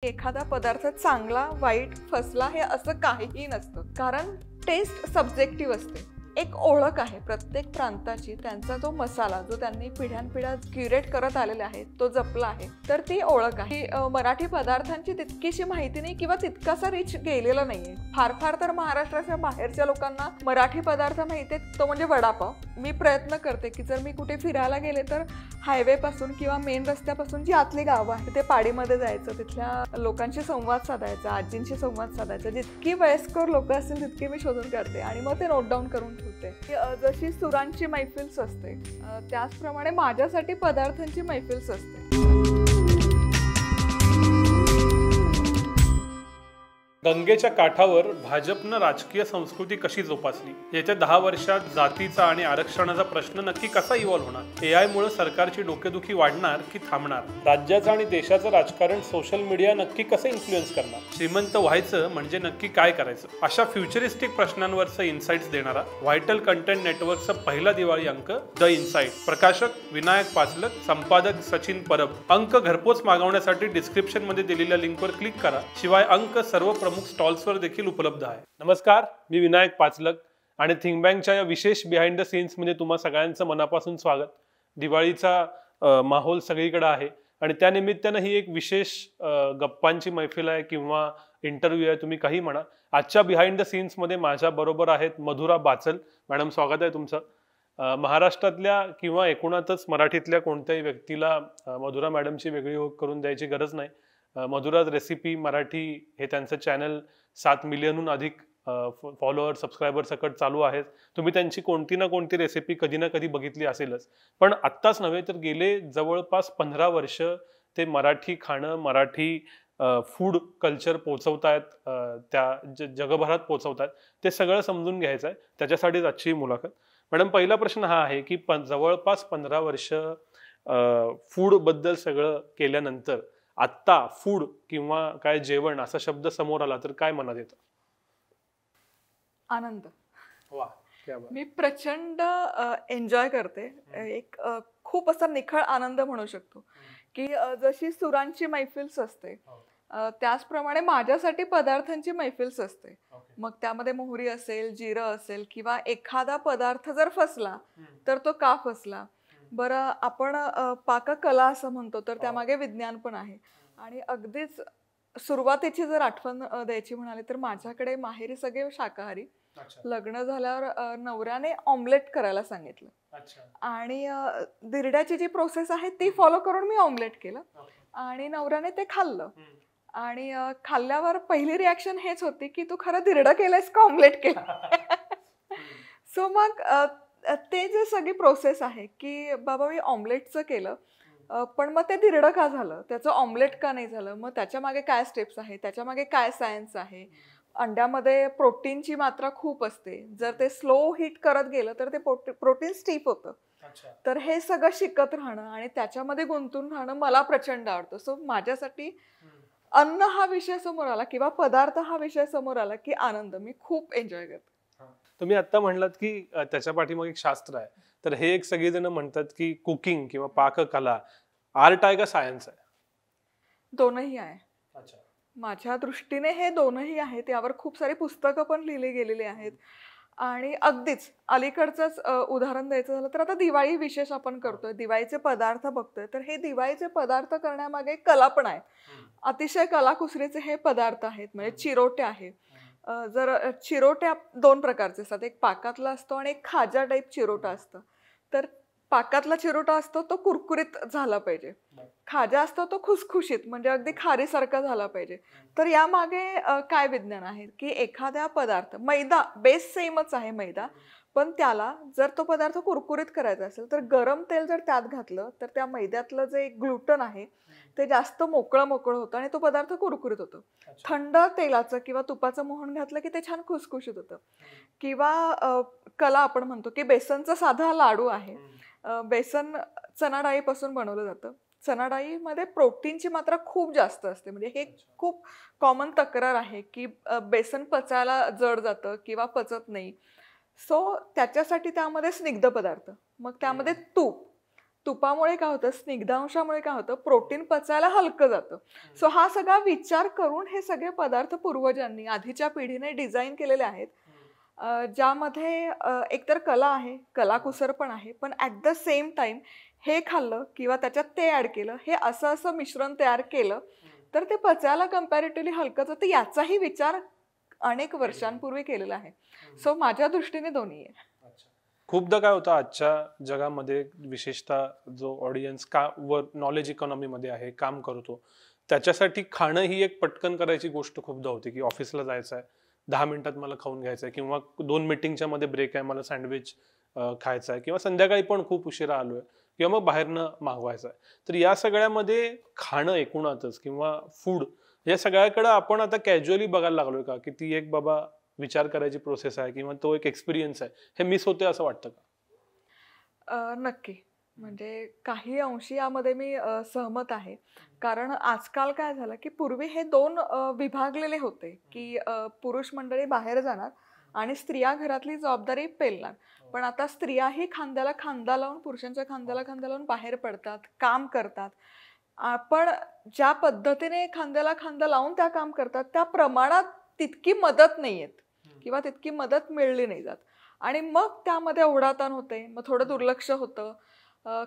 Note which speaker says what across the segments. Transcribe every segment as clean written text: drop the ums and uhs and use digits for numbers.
Speaker 1: एखादा पदार्थ चांगला वाईट फसला हे असं काहीही नसतं, कारण टेस्ट सब्जेक्टिव्ह असते. एक ओळख आहे प्रत्येक प्रांताची, त्यांचा जो मसाला जो त्यांनी पिढ्यानपिढ्या क्युरेट करत आलेले आहेत तो जपला आहे, तर ती ओळख आहे. मराठी पदार्थांची तितकीशी माहिती नाही किंवा तितकासा रिच गेलेला नाहीये. फार फार तर महाराष्ट्राच्या बाहेरच्या लोकांना मराठी पदार्थ माहिती आहेत तो म्हणजे वडापाव. मी प्रयत्न करते की जर मी कुठे फिरायला गेले तर हायवे पासून किंवा मेन रस्त्यापासून जी आतली गावं आहेत ते पाडीमध्ये जायचं, तिथल्या लोकांशी संवाद साधायचा, आजींशी संवाद साधायचा. जितकी वयस्कर लोक असतील तितकी मी शोधून काढते आणि मग ते नोट डाऊन करून ठेवते. जशी सुरांची मैफिल असते त्याचप्रमाणे माझ्यासाठी पदार्थांची मैफिल असते.
Speaker 2: गंगेच्या काठावर भाजपनं राजकीय संस्कृती कशी जोपासली? येत्या 10 वर्षात जातीचा आणि आरक्षणाचा प्रश्न नक्की कसा इव्हॉल्व्ह होणार? एआय मुळे सरकारची डोकेदुखी वाढणार की थांबणार? राज्याचं आणि देशाचं राजकारण सोशल मीडिया नक्की कसं इन्फ्लुएन्स करणार? श्रीमंत व्हायचं म्हणजे नक्की काय करायचं? अशा फ्युचरिस्टिक प्रश्नांवरचं इन्साइट्स देणारा व्हायटल कंटेंट नेटवर्कचा पहिला दिवाळी अंक द इन्साइट. प्रकाशक विनायक पाचलक, संपादक सचिन परब. अंक घरपोच मागवण्यासाठी डिस्क्रिप्शन मध्ये दिलेल्या लिंकवर क्लिक करा. शिवाय अंक सर्व प्रमुख स्टॉल्सवर देखील उपलब्ध आहे. नमस्कार, मी विनायक पाचलक आणि थिंक बँकच्या या विशेष बिहाइंड द सीन्स मध्ये तुम्हा सगळ्यांचं मनापासून स्वागत. दिवाळीचा माहोल सगळीकडे आहे आणि त्या निमित्तानं ही एक विशेष गप्पांची मैफिल आहे किंवा इंटरव्ह्यू आहे, तुम्ही काही म्हणा. आजच्या बिहाइंड द सीन्स मध्ये माझ्या बरोबर आहेत मधुरा बाचल. मॅडम, स्वागत आहे तुमचं. महाराष्ट्रातल्या किंवा एकूणातच मराठीतल्या कोणत्याही व्यक्तीला मधुरा मॅडमची वेगळी ओळख करून द्यायची गरज नाही. मधुराज रेसिपी मराठी हे त्यांचं चॅनल 7 मिलियनहून अधिक फॉलोअर सबस्क्रायबर सकट चालू आहेत. तुम्ही त्यांची कोणती ना कोणती रेसिपी कधी ना कधी बघितली असेलच. पण आत्ताच नव्हे तर गेले जवळपास 15 वर्ष ते मराठी खाणं, मराठी फूड कल्चर पोचवतायत, त्या जगभरात पोचवतायत. ते सगळं समजून घ्यायचं आहे, त्याच्यासाठीच आजची मुलाखत. मॅडम, पहिला प्रश्न हा आहे की जवळपास 15 वर्ष फूड बद्दल सगळं केल्यानंतर आत्ता फूड किंवा काय जेवण असा शब्द समोर आला तर काय मनात येतं?
Speaker 1: आनंद.
Speaker 2: वा, क्या बात.
Speaker 1: मी प्रचंड एन्जॉय करते. एक खूप असा निखळ आनंद म्हणू शकतो की जशी सुरांची मैफिल असते त्याचप्रमाणे माझ्यासाठी पदार्थांची मैफिल असते. मग त्यामध्ये मोहरी असेल, जिरं असेल किंवा एखादा पदार्थ जर फसला तर तो का फसला. बरं, आपण पाककला असं म्हणतो तर त्यामागे विज्ञान पण आहे. आणि अगदीच सुरुवातीची जर आठवण द्यायची म्हणाली तर माझ्याकडे माहेरी सगळे शाकाहारी. लग्न झाल्यावर नवऱ्याने ऑमलेट करायला सांगितलं आणि दिरड्याची जी प्रोसेस आहे ती फॉलो करून मी ऑमलेट केलं आणि नवऱ्याने ते खाल्लं. आणि खाल्ल्यावर पहिली रिॲक्शन हेच होती की तू खरं दिरडं केलंयस का ऑमलेट केलं. सो मग ते जे सगळी प्रोसेस आहे की बाबा मी ऑमलेटचं केलं पण मग ते दिरडं का झालं, त्याचं ऑमलेट का नाही झालं, मग त्याच्या मागे काय स्टेप्स आहे, त्याच्या मागे काय सायन्स आहे. अंड्यामध्ये प्रोटीनची मात्रा खूप असते, जर ते स्लो हीट करत गेलं तर ते प्रोटीन स्टीप होतं. तर हे सगळं शिकत राहणं आणि त्याच्यामध्ये गुंतून राहणं मला प्रचंड आवडतं. सो माझ्यासाठी अन्न हा विषय समोर आला किंवा पदार्थ हा विषय समोर आला की आनंद. मी खूप एन्जॉय करते.
Speaker 2: तुम्ही आता म्हणलात की त्याच्या पाठीमागे एक शास्त्र आहे, तर हे एक सगळेजण म्हणतात की कुकिंग किंवा पाककला आर्ट आहे का सायन्स आहे?
Speaker 1: दोनही आहे. माझ्या दृष्टीने हे दोनही आहेत. यावर खूप सारी पुस्तकं पण लिहिली गेलेली आहेत. आणि अगदीच अलीकडचंच उदाहरण द्यायचं झालं तर आता दिवाळी विशेष आपण करतोय, दिवाळीचे पदार्थ बघतोय, तर हे दिवाळीचे पदार्थ करण्यामागे कला पण आहे. अतिशय कलाकुसरीचे हे पदार्थ आहेत. म्हणजे चिरोटे आहे. जर चिरोट्या 2 प्रकारचे असतात, एक पाकातला असतो आणि एक खाजा टाईप चिरोटा असतं. तर पाकातला चिरोटा असतो तो कुरकुरीत झाला पाहिजे, खाजा असतो तो खुसखुशीत म्हणजे अगदी खारीसारखा झाला पाहिजे. तर यामागे काय विज्ञान आहे की एखाद्या पदार्थ, मैदा बेस सेमच आहे मैदा, पण त्याला जर तो पदार्थ कुरकुरीत करायचा असेल तर गरम तेल जर त्यात घातलं तर त्या मैद्यातलं जे ग्लुटन आहे ते जास्त मोकळं होतं आणि तो पदार्थ कुरकुरीत होतो. थंड तेलाचं किंवा तुपाचं मोहन घातलं की ते छान खुसखुशीत होतं. किंवा कला आपण म्हणतो की बेसनचा साधा लाडू आहे. बेसन चणा डाळीपासून बनवलं जातं. चणा डाळीमध्ये प्रोटीनची मात्रा खूप जास्त असते. म्हणजे हे खूप कॉमन तक्रार आहे की बेसन पचायला जड जातं किंवा पचत नाही. सो त्याच्यासाठी त्यामध्ये स्निग्ध पदार्थ, मग त्यामध्ये तूप, तुपामुळे काय होतं, स्निग्धांशामुळे काय होतं, प्रोटीन पचायला हलकं जातं. सो हा सगळा विचार करून हे सगळे पदार्थ पूर्वजांनी आधीच्या पिढीने डिझाईन केलेले आहेत, ज्यामध्ये एकतर कला आहे, कलाकुसर पण आहे, पण ॲट द सेम टाइम हे खाल्लं किंवा त्याच्यात ते ॲड केलं, हे असं असं मिश्रण तयार केलं तर ते पचायला कम्पॅरेटिव्हली हलकंच होतं, याचाही विचार अनेक वर्षांपूर्वी केलेला आहे. सो माझ्या दृष्टीने दोन्ही आहे.
Speaker 2: खूपदा काय होतं आजच्या जगामध्ये, विशेषतः जो ऑडियन्स वर नॉलेज इकॉनॉमीमध्ये आहे, काम करतो, त्याच्यासाठी खाणं ही एक पटकन करायची गोष्ट खूपदा होती, की ऑफिसला जायचं आहे, 10 मिनिटात मला खाऊन घ्यायचं आहे, किंवा 2 मिटिंगच्या मध्ये ब्रेक आहे, मला सँडविच खायचं आहे, किंवा संध्याकाळी पण खूप उशिरा आलोय, किंवा मग बाहेरनं मागवायचं आहे. तर या सगळ्यामध्ये खाणं एकूणातच किंवा फूड या सगळ्याकडे आपण आता कॅज्युअली बघायला लागलोय का, की ती एक बाबा विचार करायची प्रोसेस आहे किंवा तो एक एक्सपिरियन्स आहे, हे मिस होते असं वाटतं का?
Speaker 1: नक्की. म्हणजे काही अंशी यामध्ये मी सहमत आहे. कारण आजकाल काय झालं, की पूर्वी हे 2 विभागलेले होते, की पुरुष मंडळी बाहेर जाणार आणि स्त्रिया घरातली जबाबदारी पेलणार. पण आता स्त्रियाही खांद्याला खांदा लावून, पुरुषांच्या खांद्याला खांदा लावून बाहेर पडतात, काम करतात. पण ज्या पद्धतीने खांद्याला खांदा लावून त्या काम करतात, त्या प्रमाणात तितकी मदत नाही येत किंवा तितकी मदत मिळली नाही जात. आणि मग त्यामध्ये ओढाताण होते, मग थोडं दुर्लक्ष होतं,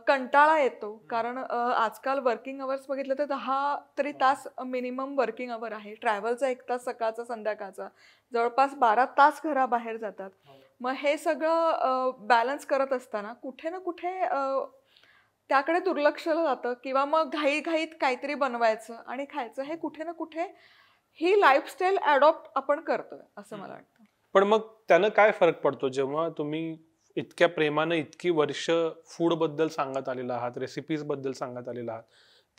Speaker 1: कंटाळा येतो. कारण आजकाल वर्किंग अवर्स बघितलं तर 10 तरी तास मिनिमम वर्किंग अवर आहे. ट्रॅव्हलचा 1 तास सकाळचा संध्याकाळचा, जवळपास 12 तास घराबाहेर जातात. मग हे सगळं बॅलन्स करत असताना कुठे ना कुठे त्याकडे दुर्लक्षलं जातं किंवा मग घाईघाईत काहीतरी बनवायचं आणि खायचं, हे कुठे ना कुठे ही लाईफस्टाईल अडॉप्ट आपण करतोय असं मला वाटतं.
Speaker 2: पण मग त्यानं काय फरक पडतो जेव्हा तुम्ही इतक्या प्रेमानं इतकी वर्ष फूड बद्दल सांगत आलेला आहात, रेसिपीज बद्दल सांगत आलेला आहात,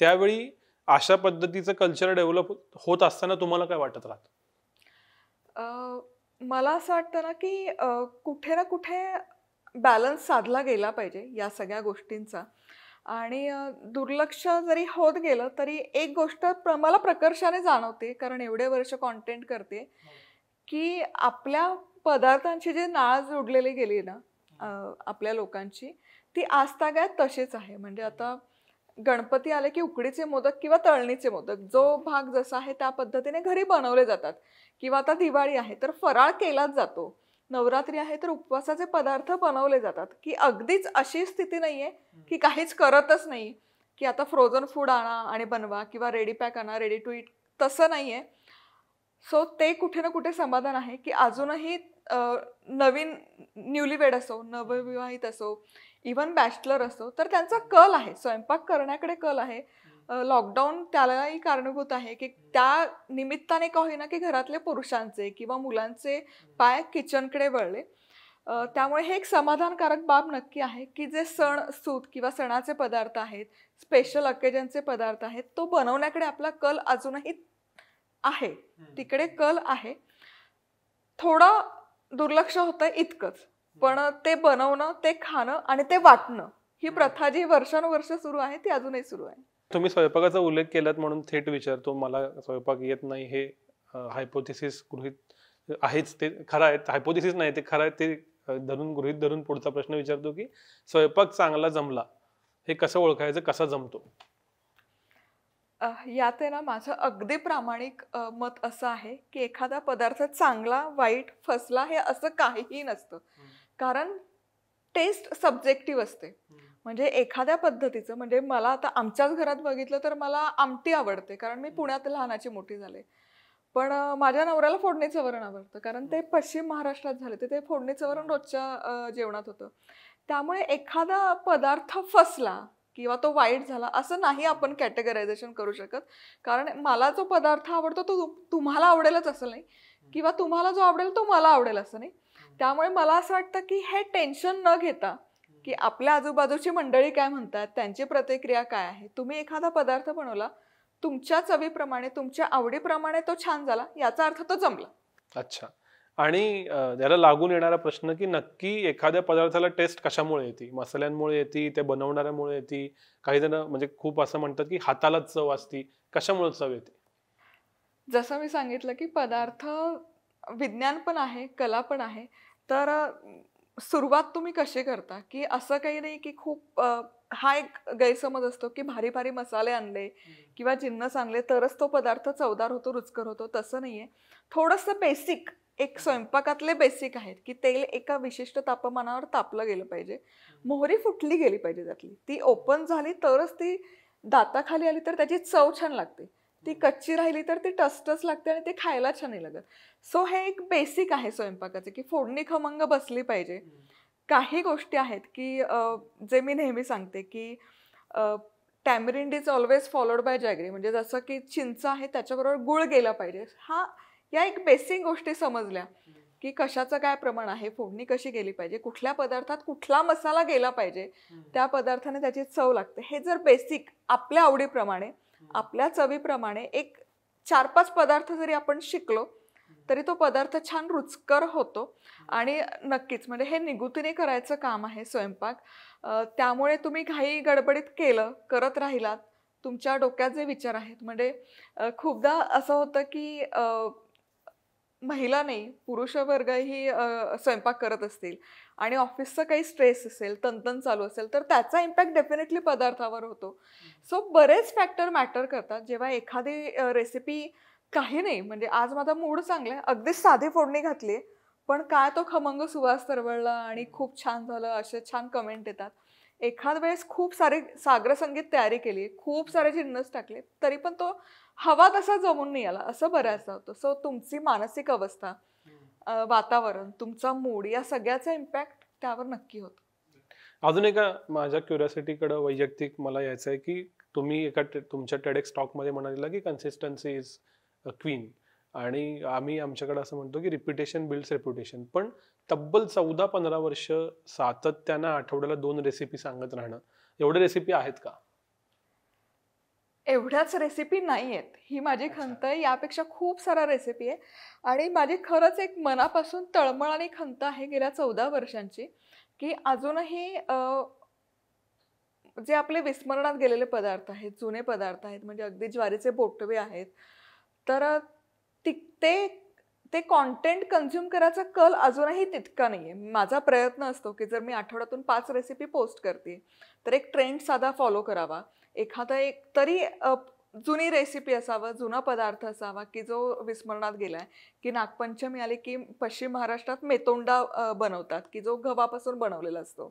Speaker 2: त्यावेळी अशा पद्धतीचं कल्चर डेव्हलप होत असताना तुम्हाला काय वाटत राहतं?
Speaker 1: मला असं वाटतं ना, की कुठे ना कुठे बॅलन्स साधला गेला पाहिजे या सगळ्या गोष्टींचा. आणि दुर्लक्ष जरी होत गेलं तरी एक गोष्ट मला प्रकर्षाने जाणवते, कारण एवढे वर्ष कॉन्टेंट करते, की आपल्या पदार्थांची जी नाळ जोडलेली गेली ना आपल्या लोकांची, ती आजतागायत तशीच आहे. म्हणजे आता गणपती आले की उकडीचे मोदक किंवा तळणीचे मोदक, जो भाग जसा आहे त्या पद्धतीने घरी बनवले जातात. किंवा आता दिवाळी आहे तर फराळ केलाच जातो, नवरात्री आहे तर उपवासाचे पदार्थ बनवले जातात. की अगदीच अशी स्थिती नाहीये की काहीच करतच नाही, की आता फ्रोझन फूड आणा आणि बनवा किंवा रेडी पॅक आणा, रेडी टू ईट, तसं नाहीये. सो ते कुठे ना कुठे समाधान आहे, की अजूनही नवीन न्यूलीवेड असो, नवविवाहित असो, इव्हन बॅचलर असो, तर त्यांचा कल आहे, स्वयंपाक करण्याकडे कल आहे. लॉकडाऊन त्यालाही कारणीभूत आहे, की त्या निमित्ताने का होईना, की घरातले पुरुषांचे किंवा मुलांचे पाय किचनकडे वळले. त्यामुळे हे एक समाधानकारक बाब नक्की आहे, की जे सण सूद किंवा सणाचे पदार्थ आहेत, स्पेशल अकेजनचे पदार्थ आहेत, तो बनवण्याकडे आपला कल अजूनही आहे, तिकडे कल आहे. थोडं दुर्लक्ष होतं इतकंच, पण ते बनवणं, ते खाणं आणि ते वाटणं, ही प्रथा जी वर्षानुवर्ष सुरू आहे ती अजूनही सुरू आहे.
Speaker 2: तुम्ही स्वयंपाकाचा उल्लेख केलात म्हणून थेट विचारतो, मला स्वयंपाक येत नाही हे हायपोथेसिस गृहीत आहेच, ते खरं आहे, हायपोथेसिस नाही ते खरं आहे, ते गृहीत धरून पुढचा प्रश्न विचारतो, की स्वयंपाक चांगला जमला हे कसं ओळखायचं, कसा जमतो?
Speaker 1: यात आहे ना, माझं अगदी प्रामाणिक मत असं आहे, की एखादा पदार्थ चांगला, वाईट, फसला हे असं काहीही नसतं. कारण टेस्ट सब्जेक्टिव्ह असते. म्हणजे एखाद्या पद्धतीचं, म्हणजे मला आता आमच्याच घरात बघितलं तर मला आमटी आवडते, कारण मी पुण्यात लहानाची मोठी झाले. पण माझ्या नवऱ्याला फोडणीचं वरण आवडतं, कारण ते पश्चिम महाराष्ट्रात झाले, तर ते फोडणीचं वरण रोजच्या जेवणात होतं. त्यामुळे एखादा पदार्थ फसला किंवा तो वाईट झाला असं नाही आपण कॅटेगरायझेशन करू शकत. कारण मला जो पदार्थ आवडतो तो तुम्हाला आवडेलच असं नाही, किंवा तुम्हाला जो आवडेल तो मला आवडेल असं नाही. त्यामुळे मला असं वाटतं, की हे टेन्शन न घेता, की आपल्या आजूबाजूची मंडळी काय म्हणतात, त्यांची प्रतिक्रिया काय आहे, तुम्ही एखादा पदार्थ बनवला, तुमच्या चवीप्रमाणे, तुमच्या आवडीप्रमाणे तो छान झाला, याचा अर्थ तो जमला.
Speaker 2: अच्छा. आणि त्याला लागून येणारा प्रश्न, की नक्की एखाद्या पदार्थाला टेस्ट कशामुळे येते? मसाल्यांमुळे येते, ते बनवणाऱ्यामुळे येते, काही जण म्हणजे खूप असं म्हणतात, की हातालाच चव असते, कशामुळे चव येते?
Speaker 1: जसं मी सांगितलं, की पदार्थ विज्ञान पण आहे, कला पण आहे. तर सुरुवात तुम्ही कशी करता, की असं काही नाही की खूप हा एक गैरसमज असतो की भारी भारी मसाले आणले किंवा जिन्नस आणले तरच तो पदार्थ चवदार होतो, रुचकर होतो, तसं नाहीये. थोडंसं बेसिक एक स्वयंपाकातले बेसिक आहेत, की तेल एका विशिष्ट तापमानावर तापलं गेलं पाहिजे. मोहरी फुटली गेली पाहिजे त्यातली. ती ओपन झाली तरच ती दाताखाली आली तर त्याची चव छान लागते. ती कच्ची राहिली तर ती टसटस लागते आणि ते खायला छान नाही लागत. सो हे एक बेसिक आहे स्वयंपाकाचे, की फोडणी खमंग बसली पाहिजे. काही गोष्टी आहेत, की जे मी नेहमी सांगते, की tamarind is always followed by jaggery. म्हणजे जसं की चिंच आहे त्याच्याबरोबर गूळ गेला पाहिजे. या एक बेसिक गोष्टी समजल्या, की कशाचं काय प्रमाण आहे, फोडणी कशी गेली पाहिजे, कुठल्या पदार्थात कुठला मसाला गेला पाहिजे, त्या पदार्थाने त्याची चव लागते. हे जर बेसिक आपल्या आवडीप्रमाणे, आपल्या चवीप्रमाणे एक 4-5 पदार्थ जरी आपण शिकलो, तरी तो पदार्थ छान रुचकर होतो. आणि नक्कीच म्हणजे हे निगुतीने करायचं काम आहे स्वयंपाक. त्यामुळे तुम्ही घाई गडबडीत करत राहिलात, तुमच्या डोक्यात जे विचार आहेत म्हणजे खूपदा असं होतं की महिला नाही, पुरुष वर्गही स्वयंपाक करत असतील आणि ऑफिसचं काही स्ट्रेस असेल, तणतण चालू असेल, तर त्याचा इम्पॅक्ट डेफिनेटली पदार्थावर होतो. सो बरेच फॅक्टर मॅटर करतात. जेव्हा एखादी रेसिपी काही नाही म्हणजे आज माझा मूड चांगला आहे, अगदीच साधी फोडणी घातली आहे, पण काय तो खमंग सुवास तरवळला आणि खूप छान झालं, असे छान कमेंट येतात. एखाद वेळेस खूप सारे साग्र संगीत तयारी केली, खूप सारे जिन्नस टाकले, तरी पण तो हवा तसा जमून नाही आला, असं बऱ्याचदा होतं. सो तुमची मानसिक अवस्था, वातावरण, तुमचा मूड या सगळ्याचा इम्पॅक्ट त्यावर नक्की होतो.
Speaker 2: अजून एका माझ्या क्युरिओसिटीकडे वैयक्तिक मला यायचं आहे, की तुम्ही तुमच्या टेडेक्स टॉकमध्ये म्हणालेला की कन्सिस्टन्सी इज अ क्वीन, आणि आम्ही आमच्याकडे असं म्हणतो की रिपिटेशन बिल्ड्स रेप्युटेशन. पण तब्बल 14-15 वर्ष सातत्यानं आठवड्याला 2 रेसिपी सांगत राहणं, एवढे रेसिपी आहेत का?
Speaker 1: एवढ्याच रेसिपी नाही आहेत, ही माझी खंत आहे. यापेक्षा खूप सारा रेसिपी आहे आणि माझी खरंच एक मनापासून तळमळ आणि खंत आहे गेल्या 14 वर्षांची, की अजूनही जे आपले विस्मरणात गेलेले पदार्थ आहेत, जुने पदार्थ आहेत, म्हणजे अगदी ज्वारीचे बोटवे आहेत, तर ते ते कॉन्टेंट कन्झ्युम करायचा कल अजूनही तितका नाहीये. माझा प्रयत्न असतो, की जर मी आठवड्यातून 5 रेसिपी पोस्ट करते, तर एक ट्रेंड साधा फॉलो करावा. एखादा एक तरी जुनी रेसिपी असावं, जुना पदार्थ असावा, की जो विस्मरणात गेलाय, की नागपंचमी आली, की पश्चिम महाराष्ट्रात मेतोंडा बनवतात, की जो गव्हापासून बनवलेला असतो.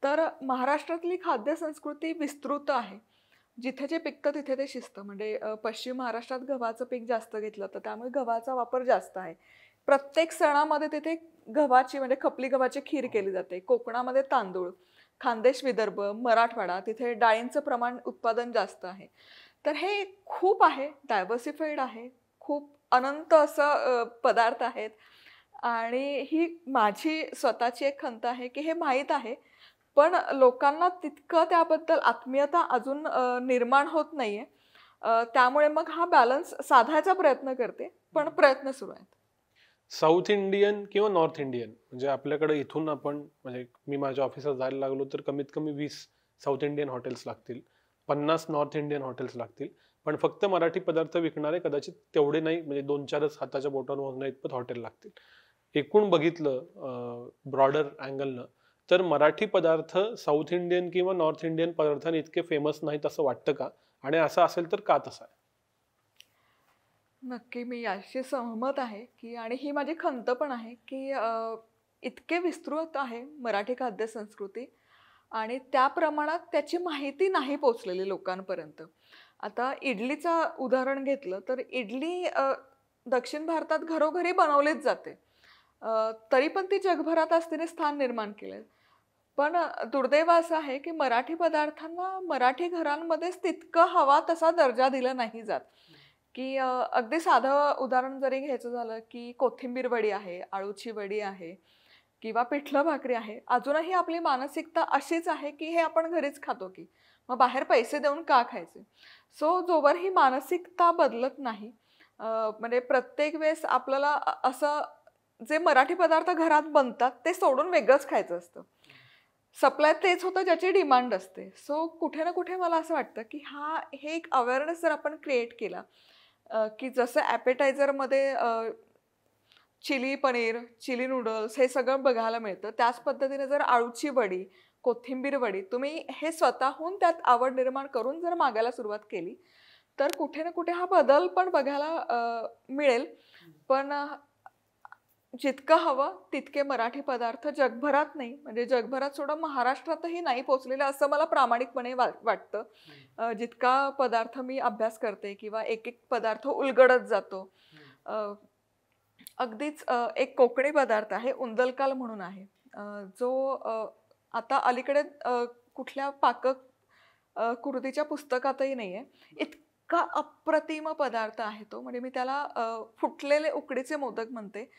Speaker 1: तर महाराष्ट्रातली खाद्य संस्कृती विस्तृत आहे. जिथे जे पिकतं तिथे ते शिजतं. म्हणजे पश्चिम महाराष्ट्रात गव्हाचं पीक जास्त घेतलं जातं, त्यामुळे गव्हाचा वापर जास्त आहे. प्रत्येक सणामध्ये तिथे गव्हाची म्हणजे खपली गव्हाची खीर केली जाते. कोकणामध्ये तांदूळ, खानदेश, विदर्भ, मराठवाडा तिथे डाळींचं प्रमाण उत्पादन जास्त आहे. तर हे खूप आहे, डायव्हर्सिफाईड आहे. खूप अनंत असं पदार्थ आहेत आणि ही माझी स्वतःची एक खंत आहे, की हे माहीत आहे, पण लोकांना तितकं त्याबद्दल आत्मीयता अजून निर्माण होत नाहीये. त्यामुळे मग हा बॅलन्स साधायचा प्रयत्न करते, पण प्रयत्न सुरू आहेत.
Speaker 2: साऊथ इंडियन किंवा नॉर्थ इंडियन, म्हणजे आपल्याकडे इथून आपण म्हणजे मी माझ्या ऑफिसात जायला लागलो तर कमीत कमी 20 साऊथ इंडियन हॉटेल्स लागतील, 50 नॉर्थ इंडियन हॉटेल्स लागतील. पण फक्त मराठी पदार्थ विकणारे कदाचित तेवढे नाही, म्हणजे 2-4च हाताच्या बोटावर मोजण्या इतपत हॉटेल लागतील. एकूण बघितलं ब्रॉडर अँगलनं, तर मराठी पदार्थ साऊथ इंडियन किंवा नॉर्थ इंडियन पदार्थांनी इतके फेमस नाहीत असं वाटतं का? आणि असं असेल तर का तसं आहे?
Speaker 1: नक्की मी याशी सहमत आहे, की आणि ही माझी खंत पण आहे, की इतके विस्तृत आहे मराठी खाद्य संस्कृती आणि त्या प्रमाणात त्याची माहिती नाही पोहोचलेली लोकांपर्यंत. आता इडलीचं उदाहरण घेतलं तर इडली दक्षिण भारतात घरोघरी बनवलीच जाते. तरी पण ती जगभरात आज तिने स्थान निर्माण केलंय. पण दुर्दैव असं आहे, की मराठी पदार्थांना मराठी घरांमध्येच तितकं हवा तसा दर्जा दिला नाही जात. की अगदी साधं उदाहरण जरी घ्यायचं झालं, की कोथिंबीर वडी आहे, अळूची वडी आहे किंवा पिठलं भाकरी आहे. अजूनही आपली मानसिकता अशीच आहे, की हे आपण घरीच खातो की. मग बाहेर पैसे देऊन का खायचे? सो जोवर ही मानसिकता बदलत नाही, म्हणजे प्रत्येक वेळेस आपल्याला असं जे मराठी पदार्थ घरात बनतात ते सोडून वेगळंच खायचं असतं. सप्लाय तेच होतं ज्याची डिमांड असते. सो कुठे ना कुठे मला असं वाटतं, की हे एक अवेअरनेस जर आपण क्रिएट केला, की जसं ॲपेटायझरमध्ये चिली पनीर, चिली नूडल्स हे सगळं बघायला मिळतं. त्याच पद्धतीने जर आळूची वडी, कोथिंबीर वडी तुम्ही हे स्वतःहून त्यात आवड निर्माण करून जर मागायला सुरुवात केली, तर कुठे ना कुठे हा बदल पण बघायला मिळेल. पण जितकं हवं तितके मराठी पदार्थ जगभरात नाही, म्हणजे जगभरात सोडा महाराष्ट्रातही नाही पोहोचलेले असं मला प्रामाणिकपणे वाटतं. जितका पदार्थ मी अभ्यास करते किंवा एक एक पदार्थ उलगडत जातो. अगदीच एक कोकणी पदार्थ आहे उंदलकाल म्हणून आहे, जो आता अलीकडे कुठल्या कृतीच्या पुस्तकातही नाहीये. इतका अप्रतिम पदार्थ आहे तो, म्हणजे मी त्याला फुटलेले उकडीचे मोदक म्हणते.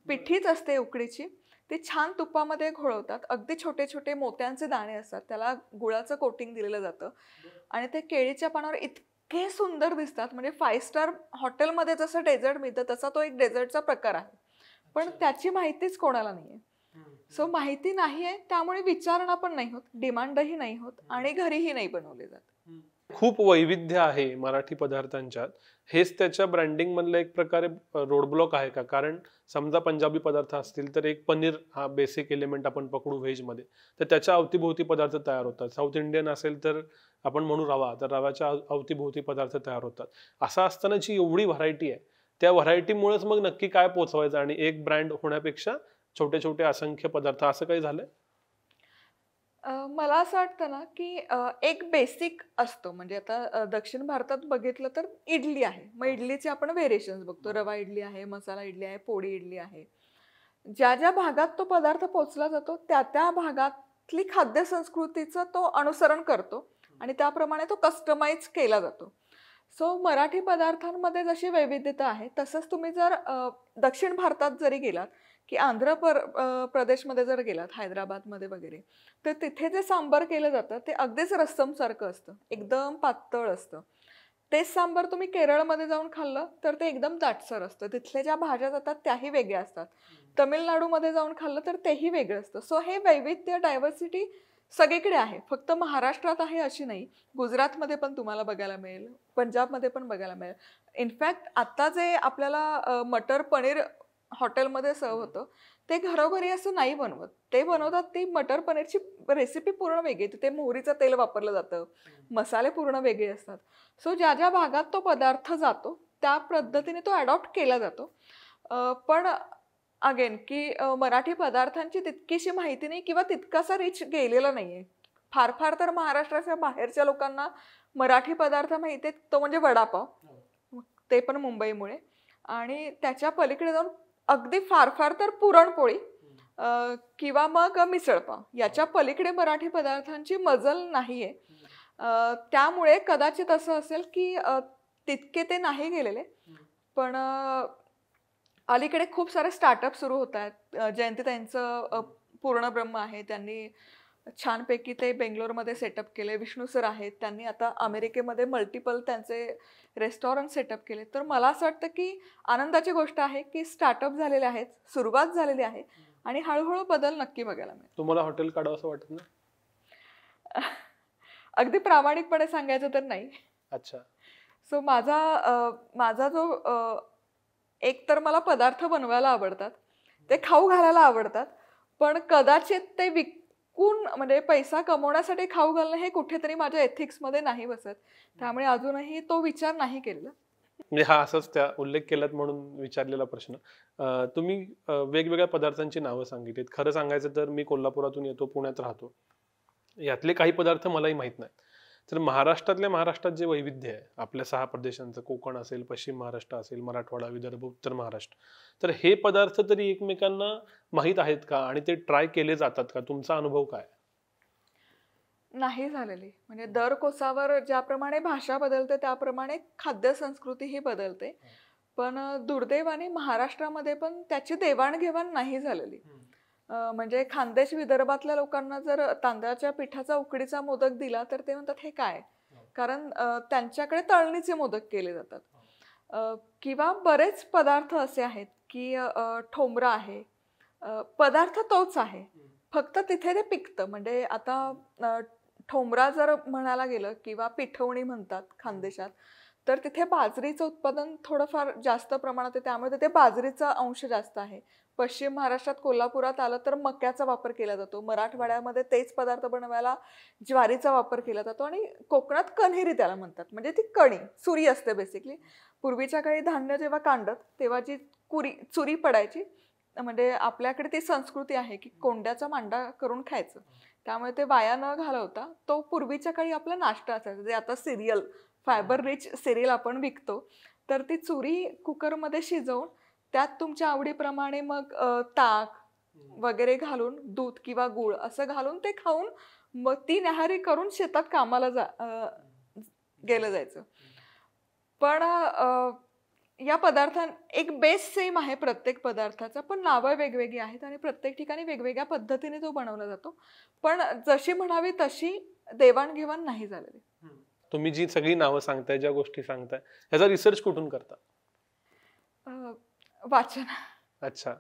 Speaker 1: पिठीच असते उकडीची, ती छान तुपामध्ये घोळवतात. अगदी छोटे छोटे मोत्यांचे दाणे असतात, त्याला गुळाचं कोटिंग दिलेलं जातं आणि ते केळीच्या पानावर इतके सुंदर दिसतात. म्हणजे 5 स्टार हॉटेलमध्ये जसं डेझर्ट मिळतं तसा तो एक डेझर्टचा प्रकार आहे, पण त्याची माहितीच कोणाला नाहीये. सो माहिती नाहीये, त्यामुळे विचारणा पण नाही होत, डिमांडही नाही होत आणि घरीही नाही बनवले जात.
Speaker 2: खूप वैविध्य आहे मराठी पदार्थांच्यात. हेच त्याच्या ब्रँडिंग मधलं एक प्रकारे रोडब्लॉक आहे का? कारण समजा पंजाबी पदार्थ असतील तर एक पनीर हा बेसिक एलिमेंट आपण पकडू व्हेज मध्ये, तर त्याच्या अवतीभोवती पदार्थ तयार होतात. साऊथ इंडियन असेल तर आपण म्हणू रवा, तर रव्याच्या अवतीभोवती पदार्थ तयार होतात. असं असताना जी एवढी व्हरायटी आहे, त्या व्हरायटीमुळेच मग नक्की काय पोचवायचं आणि एक ब्रँड होण्यापेक्षा छोटे छोटे असंख्य पदार्थ, असं काही झालंय?
Speaker 1: मला असं वाटतं ना, की एक बेसिक असतो. म्हणजे आता दक्षिण भारतात बघितलं तर इडली आहे. मग इडलीचे आपण व्हेरिएशन्स बघतो. रवा इडली आहे, मसाला इडली आहे, पोळी इडली आहे. ज्या ज्या भागात तो पदार्थ पोचला जातो त्या त्या भागातली खाद्य संस्कृतीचं तो अनुसरण करतो आणि त्याप्रमाणे तो कस्टमाइज केला जातो. सो मराठी पदार्थांमध्ये जशी वैविध्यता आहे, तसंच तुम्ही जर दक्षिण भारतात जरी गेलात, की प्रदेशमध्ये जर गेलात, हैदराबादमध्ये वगैरे, तर तिथे जे सांबार केलं जातं ते अगदीच रस्समसारखं असतं, एकदम पातळ असतं. तेच सांबार तुम्ही केरळमध्ये जाऊन खाल्लं तर ते एकदम दाटसर असतं. तिथल्या ज्या भाज्या जातात त्याही वेगळ्या असतात. तमिळनाडूमध्ये जाऊन खाल्लं तर तेही वेगळं असतं. सो हे वैविध्य, डायव्हर्सिटी सगळीकडे आहे, फक्त महाराष्ट्रात आहे अशी नाही. गुजरातमध्ये पण तुम्हाला बघायला मिळेल, पंजाबमध्ये पण बघायला मिळेल. इनफॅक्ट आता जे आपल्याला मटर पनीर हॉटेलमध्ये सर्व होतं, ते घरोघरी असं नाही बनवत. ते बनवतात ती मटर पनीरची रेसिपी पूर्ण वेगळी. तिथे मोहरीचं तेल वापरलं जातं, मसाले पूर्ण वेगळे असतात. सो ज्या ज्या भागात तो पदार्थ जातो त्या पद्धतीने तो अडॉप्ट केला जातो. पण अगेन की मराठी पदार्थांची तितकीशी माहिती नाही किंवा तितकासा रिच गेलेला नाहीये. फार फार तर महाराष्ट्राच्या बाहेरच्या लोकांना मराठी पदार्थ माहिती आहेत, तो म्हणजे वडापाव, ते पण मुंबईमुळे. आणि त्याच्या पलीकडे जाऊन अगदी फार फार तर पुरणपोळी किंवा मग मिसळपाव, याच्या पलीकडे मराठी पदार्थांची मजल नाहीये. त्यामुळे कदाचित असं असेल की तितके ते नाही गेलेले. पण अलीकडे खूप सारे स्टार्टअप सुरू होत आहेत. जयंतीताईंचं पूर्ण ब्रह्म आहे, त्यांनी छानपैकी ते बेंगलोरमध्ये सेटअप केले. विष्णू सर आहेत, त्यांनी आता अमेरिकेमध्ये मल्टिपल त्यांचे रेस्टॉरंट सेटअप केले. तर मला असं वाटतं की आनंदाची गोष्ट आहे की स्टार्टअप झालेले आहेत, सुरुवात झालेली आहे आणि हळूहळू बदल नक्की बघायला मिळेल.
Speaker 2: तुम्हाला हॉटेल काढावं असं वाटत ना?
Speaker 1: अगदी प्रामाणिकपणे सांगायचं तर नाही.
Speaker 2: अच्छा.
Speaker 1: सो माझा जो एक तर मला पदार्थ बनवायला आवडतात, ते खाऊ घालायला आवडतात, पण कदाचित ते विकून म्हणजे पैसा कमवण्यासाठी खाऊ घालणं हे कुठेतरी माझ्या एथिक्समध्ये नाही बसत. त्यामुळे अजूनही तो विचार नाही केला.
Speaker 2: म्हणजे हा असंच त्या उल्लेख केलात म्हणून विचारलेला प्रश्न. तुम्ही वेगवेगळ्या पदार्थांची नावं सांगितलीत. खरं सांगायचं तर मी कोल्हापुरातून येतो, पुण्यात राहतो. यातले काही पदार्थ मलाही माहित नाहीत. तर महाराष्ट्रात जे वैविध्य आहे आपल्या 6 प्रदेशांचं, कोकण असेल, पश्चिम महाराष्ट्र असेल, मराठवाडा, विदर्भ, उत्तर महाराष्ट्र, तर हे पदार्थ तरी एकमेकांना माहीत आहेत का आणि ते ट्राय केले जातात का? तुमचा अनुभव काय?
Speaker 1: नाही झालेली. म्हणजे दर कोसावर ज्याप्रमाणे भाषा बदलते त्याप्रमाणे खाद्य संस्कृतीही बदलते. पण दुर्दैवाने महाराष्ट्रामध्ये पण त्याची देवाणघेवाण नाही झालेली. म्हणजे खानदेश विदर्भातल्या लोकांना जर तांदळाच्या पिठाचा उकडीचा मोदक दिला तर ते म्हणतात हे काय, कारण त्यांच्याकडे तळणीचे मोदक केले जातात. किंवा बरेच पदार्थ असे आहेत की ठोंबरा आहे, पदार्थ तोच आहे, फक्त तिथे ते पिकतं. म्हणजे आता ठोंबरा जर म्हणायला गेलं किंवा पिठवणी म्हणतात खानदेशात, तर तिथे बाजरीचं उत्पादन थोडंफार जास्त प्रमाणात आहे, त्यामुळे तिथे बाजरीचा अंश जास्त आहे. पश्चिम महाराष्ट्रात कोल्हापुरात आलं तर मक्याचा वापर केला जातो. मराठवाड्यामध्ये तेच पदार्थ बनवायला ज्वारीचा वापर केला जातो आणि कोकणात कन्हेरी त्याला म्हणतात. म्हणजे ती कणी चुरी असते बेसिकली. पूर्वीच्या काळी धान्य जेव्हा कांडत तेव्हा जी चुरी पडायची, म्हणजे आपल्याकडे ती संस्कृती आहे की कोंड्याचा मांडा करून खायचं. त्यामुळे ते वाया न घालवता तो पूर्वीच्या काळी आपला नाश्ता असायचा, जे आता सिरियल, फायबर रिच सिरियल आपण विकतो. तर ती चुरी कुकरमध्ये शिजवून त्यात तुमच्या आवडीप्रमाणे मग ताक वगैरे घालून, दूध किंवा गूळ असं घालून ते खाऊन मग ती न्याहारी करून शेतात कामाला गेलं जायचं. पण या पदार्थां एक बेस सेम आहे प्रत्येक पदार्थाचा, पण नावं वेगवेगळी आहेत आणि प्रत्येक ठिकाणी वेगवेगळ्या पद्धतीने तो बनवला जातो. पण जशी म्हणावी तशी देवाणघेवाण नाही झालेली.
Speaker 2: तुम्ही जी सगळी नावं सांगताय, ज्या गोष्टी सांगताय, ह्याचा रिसर्च कुठून करता?
Speaker 1: वाचन.
Speaker 2: अच्छा.